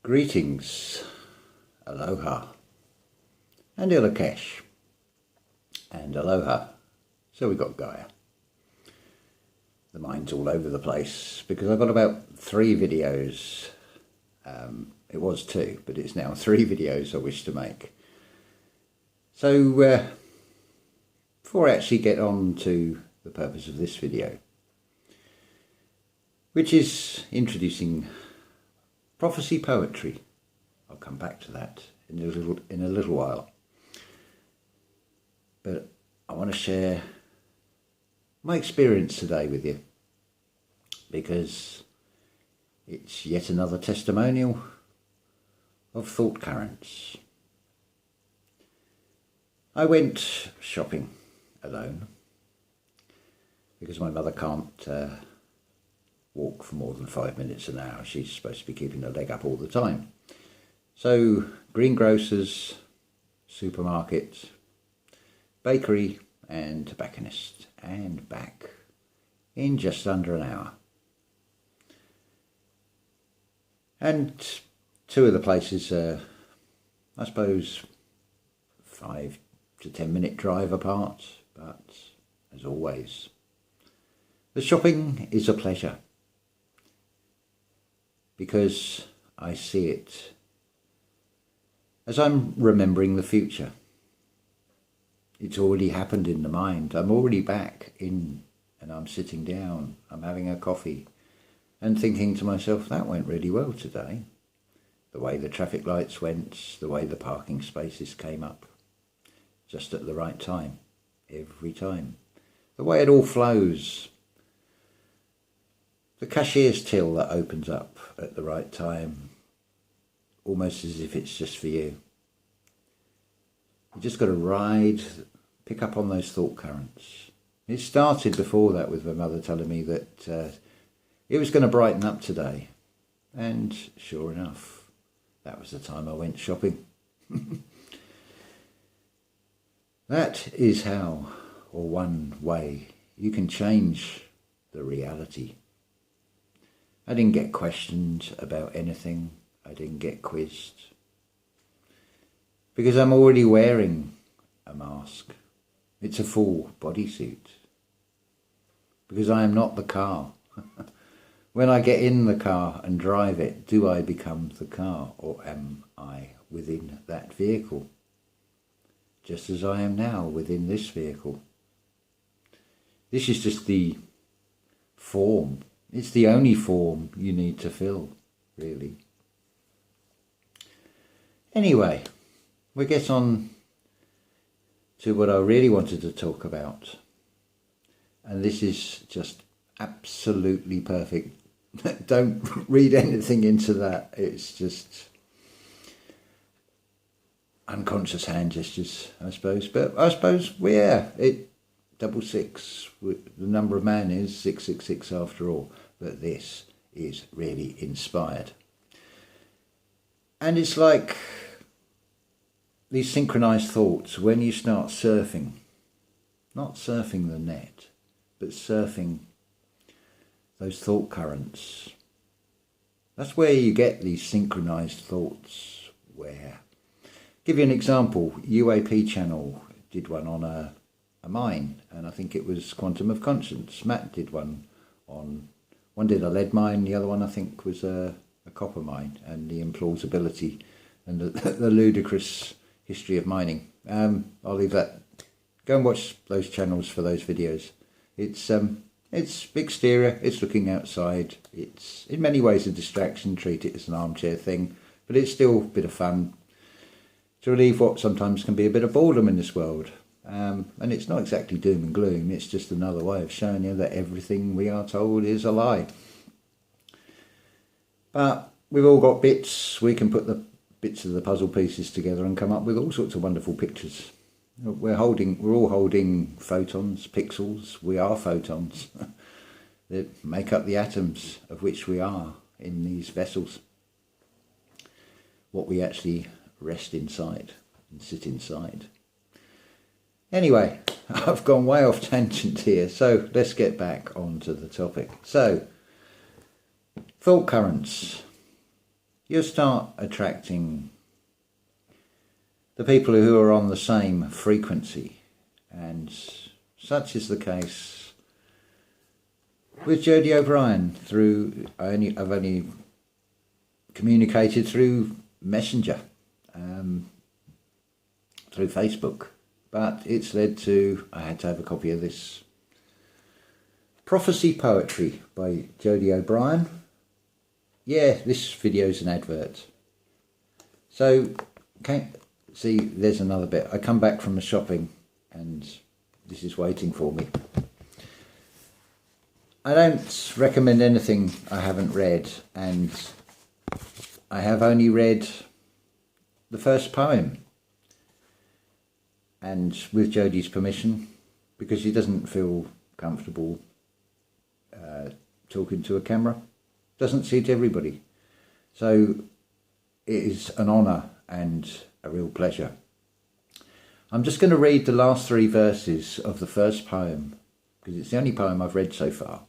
Greetings, aloha, and ilakesh, and aloha. So we got Gaia. The mind's all over the place because I've got about 3 videos. It was 2, but it's now 3 videos I wish to make. So before I actually get on to the purpose of this video, which is introducing prophecy poetry. I'll come back to that in a little while. But I want to share my experience today with you because it's yet another testimonial of thought currents. I went shopping alone because my mother can't walk for more than 5 minutes an hour. She's supposed to be keeping her leg up all the time. So greengrocers, supermarket, bakery and tobacconist, and back in just under an hour. And 2 of the places I suppose 5 to 10 minute drive apart, but as always, the shopping is a pleasure. Because I see it as I'm remembering the future. It's already happened in the mind. I'm already back in, and I'm sitting down, I'm having a coffee and thinking to myself, that went really well today. The way the traffic lights went, the way the parking spaces came up, just at the right time, every time. The way it all flows. The cashier's till that opens up at the right time, almost as if it's just for you. You just got to ride, pick up on those thought currents. It started before that with my mother telling me that it was going to brighten up today. And sure enough, that was the time I went shopping. That is how, or one way, you can change the reality. I didn't get questioned about anything. I didn't get quizzed. Because I'm already wearing a mask. It's a full bodysuit. Because I am not the car. When I get in the car and drive it, do I become the car, or am I within that vehicle? Just as I am now within this vehicle. This is just the form. It's the only form you need to fill, really. Anyway, we get on to what I really wanted to talk about. And this is just absolutely perfect. Don't read anything into that. It's just unconscious hand gestures, I suppose. But I suppose, it 666, the number of man is 666 after all, but this is really inspired. And it's like these synchronized thoughts when you start surfing, not surfing the net, but surfing those thought currents. That's where you get these synchronized thoughts. Where, give you an example, UAP channel did one on a mine, and I think it was Quantum of Conscience. Matt did one did a lead mine, the other one I think was a copper mine, and the implausibility and the ludicrous history of mining. I'll leave that. Go and watch those channels for those videos. It's exterior, it's looking outside, it's in many ways a distraction, treat it as an armchair thing, but it's still a bit of fun to relieve what sometimes can be a bit of boredom in this world. And it's not exactly doom and gloom, it's just another way of showing you that everything we are told is a lie. But we've all got bits, we can put the bits of the puzzle pieces together and come up with all sorts of wonderful pictures. We're all holding photons, pixels, we are photons that make up the atoms of which we are in these vessels. What we actually rest inside and sit inside. Anyway, I've gone way off tangent here, so let's get back onto the topic. So, thought currents. you'll start attracting the people who are on the same frequency. And such is the case with Jodie O'Brien. I've only communicated through Messenger, through Facebook, but it's led to, I had to have a copy of this Prophecy Poetry by Jodie O'Brien. Yeah, this video's an advert. So, okay, see, there's another bit. I come back from the shopping and this is waiting for me. I don't recommend anything I haven't read, and I have only read the first poem, and with Jodie's permission, because she doesn't feel comfortable talking to a camera. Doesn't suit everybody. So it is an honour and a real pleasure. I'm just going to read the last 3 verses of the first poem, because it's the only poem I've read so far.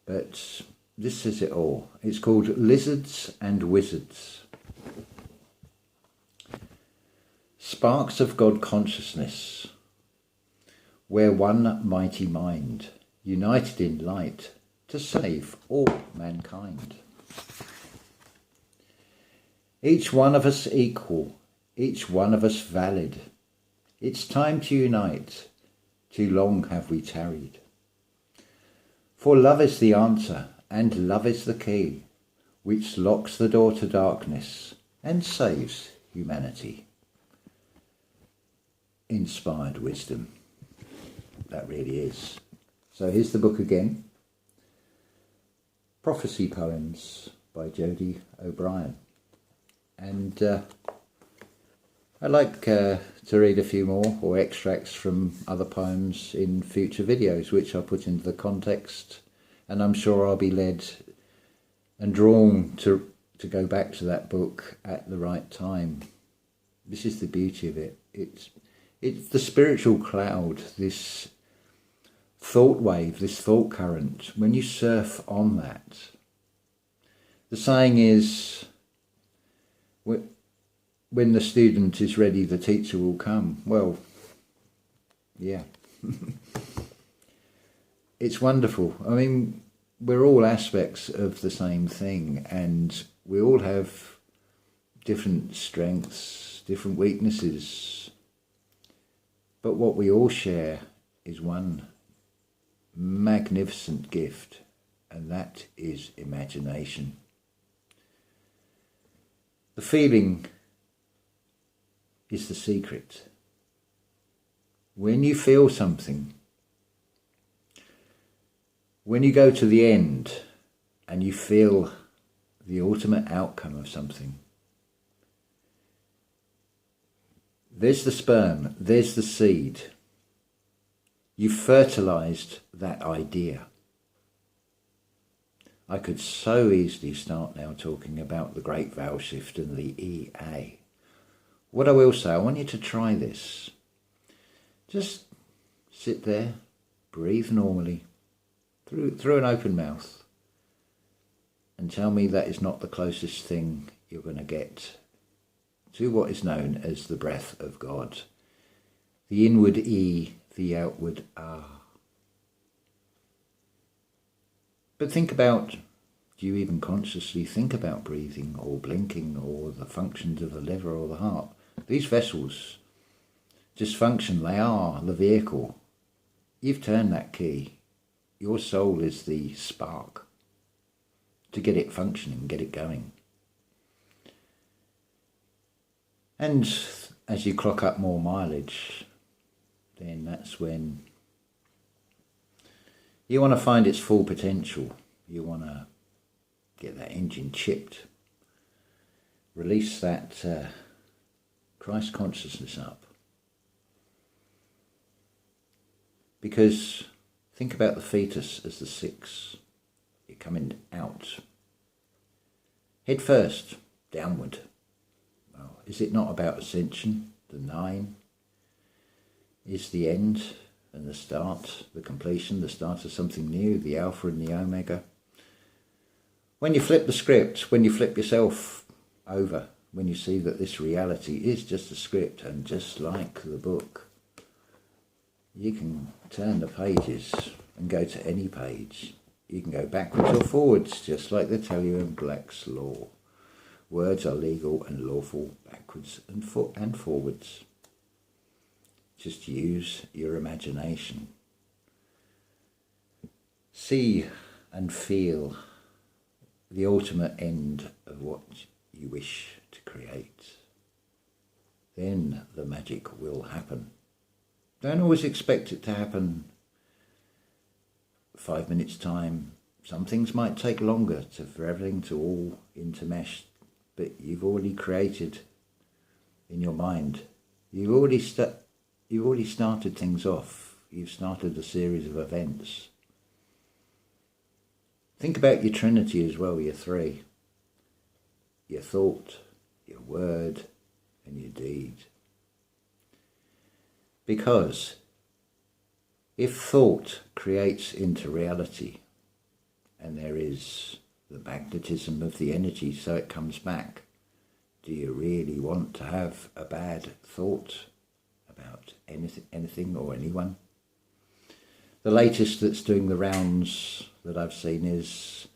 But this says it all. It's called Lizards and Wizards. Sparks of God consciousness, where one mighty mind, united in light, to save all mankind. Each one of us equal, each one of us valid. It's time to unite, too long have we tarried. For love is the answer, and love is the key, which locks the door to darkness and saves humanity. Inspired wisdom, that really is. So here's the book again. Prophecy Poems by Jodie O'Brien. And I'd like to read a few more, or extracts from other poems in future videos, which I'll put into the context, and I'm sure I'll be led and drawn to go back to that book at the right time. This is the beauty of it. It's the spiritual cloud, this thought wave, this thought current. When you surf on that, the saying is, when the student is ready, the teacher will come. Well, yeah. It's wonderful. I mean, we're all aspects of the same thing, and we all have different strengths, different weaknesses. But what we all share is one magnificent gift, and that is imagination. The feeling is the secret. When you feel something, when you go to the end and you feel the ultimate outcome of something, there's the sperm, there's the seed. You fertilized that idea. I could so easily start now talking about the Great Vowel Shift and the EA. What I will say, I want you to try this. Just sit there, breathe normally, through an open mouth, and tell me that is not the closest thing you're going to get to what is known as the breath of God. The inward E, the outward Ah. But think about, do you even consciously think about breathing or blinking or the functions of the liver or the heart? These vessels just function, they are the vehicle. You've turned that key. Your soul is the spark to get it functioning, get it going. And as you clock up more mileage, then that's when you want to find its full potential. You want to get that engine chipped, release that Christ consciousness up. Because think about the fetus as the 6. You're coming out, head first, downward. Well, is it not about ascension? The 9 is the end and the start, the completion, the start of something new, the Alpha and the Omega. When you flip the script, when you flip yourself over, when you see that this reality is just a script, and just like the book, you can turn the pages and go to any page. You can go backwards or forwards, just like they tell you in Black's Law. Words are legal and lawful backwards and forwards. Just use your imagination. See and feel the ultimate end of what you wish to create. Then the magic will happen. Don't always expect it to happen 5 minutes time. Some things might take longer for everything to all intermesh, but you've already created in your mind. You've already started things off. You've started a series of events. Think about your Trinity as well, your three. Your thought, your word, and your deed. Because if thought creates into reality, and there is the magnetism of the energy, so it comes back, do you really want to have a bad thought about anything or anyone? The latest that's doing the rounds that I've seen is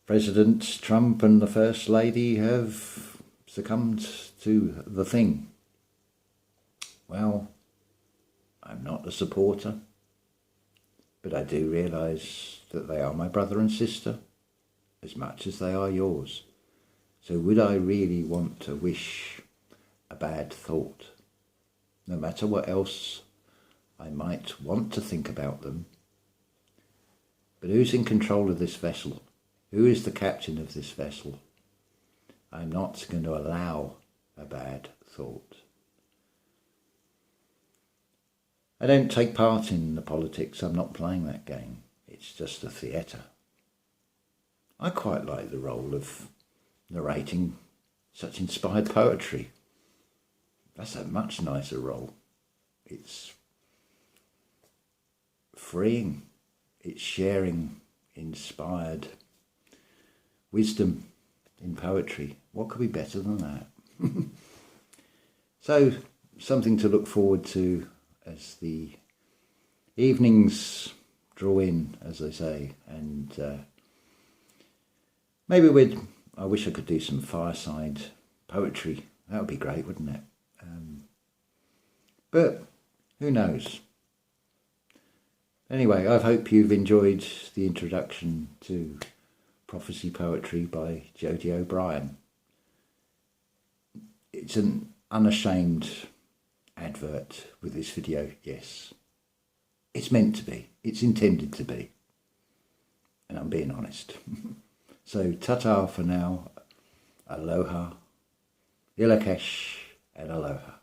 President Trump and the First Lady have succumbed to the thing. Well, I'm not a supporter, but I do realise that they are my brother and sister as much as they are yours. So would I really want to wish a bad thought? No matter what else I might want to think about them. But who's in control of this vessel? Who is the captain of this vessel? I'm not going to allow a bad thought. I don't take part in the politics. I'm not playing that game. It's just a theatre. I quite like the role of narrating such inspired poetry. That's a much nicer role. It's freeing. It's sharing inspired wisdom in poetry. What could be better than that? So, something to look forward to as the evenings draw in, as they say, and maybe I wish I could do some fireside poetry. That would be great, wouldn't it? But who knows? Anyway, I hope you've enjoyed the introduction to Prophecy Poetry by Jodie O'Brien. It's an unashamed advert with this video, yes. It's meant to be. It's intended to be. And I'm being honest. So, ta-ta for now. Aloha, Ilakesh, and aloha.